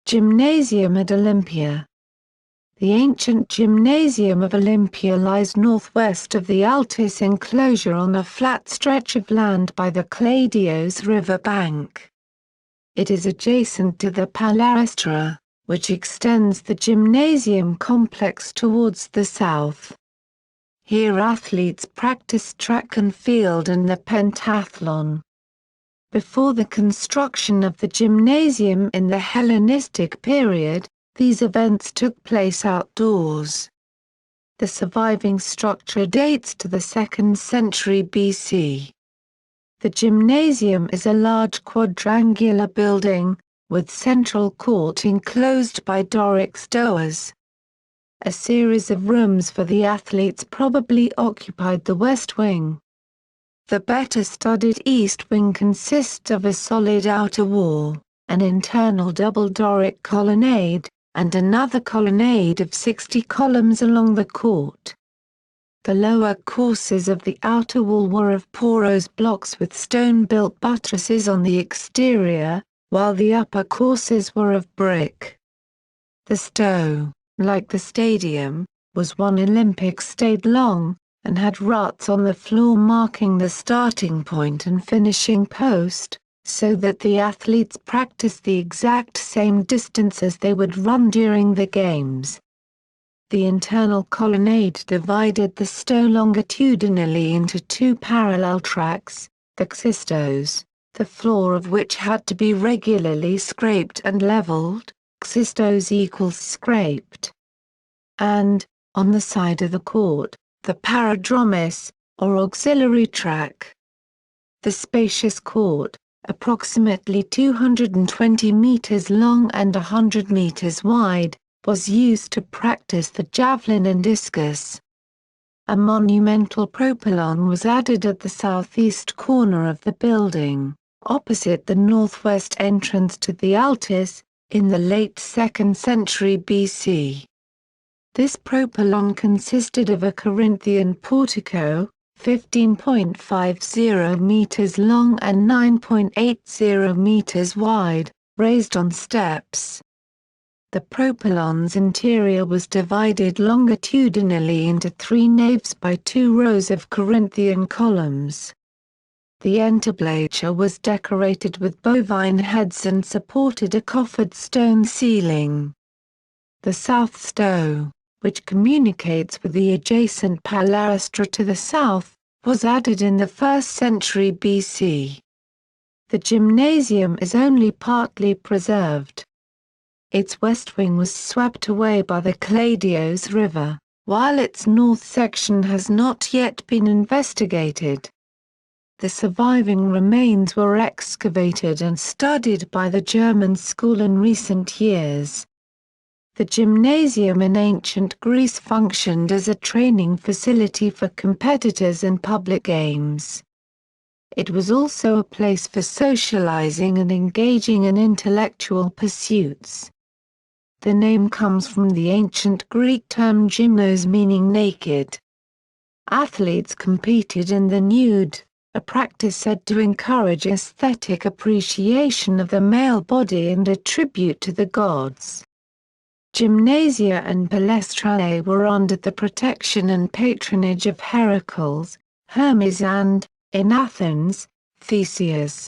Gymnasium at Olympia. The ancient Gymnasium of Olympia lies northwest of the Altis enclosure on a flat stretch of land by the Cladios River bank. It is adjacent to the Palestra, which extends the gymnasium complex towards the south. Here athletes practice track and field and the pentathlon. Before the construction of the gymnasium in the Hellenistic period, these events took place outdoors. The surviving structure dates to the 2nd century BC. The gymnasium is a large quadrangular building, with central court enclosed by Doric stoas. A series of rooms for the athletes probably occupied the west wing. The better studied east wing consists of a solid outer wall, an internal double Doric colonnade, and another colonnade of 60 columns along the court. The lower courses of the outer wall were of porous blocks with stone-built buttresses on the exterior, while the upper courses were of brick. The stow, like the stadium, was 1 Olympic stade long, and had ruts on the floor marking the starting point and finishing post, so that the athletes practiced the exact same distance as they would run during the games. The internal colonnade divided the stow longitudinally into 2 parallel tracks, the xystos, the floor of which had to be regularly scraped and leveled, xystos equals scraped. And, on the side of the court, the paradromis, or auxiliary track. The spacious court, approximately 220 meters long and 100 meters wide, was used to practice the javelin and discus. A monumental propylon was added at the southeast corner of the building, opposite the northwest entrance to the Altis, in the late 2nd century BC. This propylon consisted of a Corinthian portico, 15.50 meters long and 9.80 meters wide, raised on steps. The propylon's interior was divided longitudinally into 3 naves by 2 rows of Corinthian columns. The entablature was decorated with bovine heads and supported a coffered stone ceiling. The south stow, which communicates with the adjacent palaestra to the south, was added in the 1st century BC. The gymnasium is only partly preserved. Its west wing was swept away by the Cladios River, while its north section has not yet been investigated. The surviving remains were excavated and studied by the German school in recent years. The gymnasium in ancient Greece functioned as a training facility for competitors in public games. It was also a place for socializing and engaging in intellectual pursuits. The name comes from the ancient Greek term gymnos, meaning naked. Athletes competed in the nude, a practice said to encourage aesthetic appreciation of the male body and a tribute to the gods. Gymnasia and palestrae were under the protection and patronage of Heracles, Hermes and, in Athens, Theseus.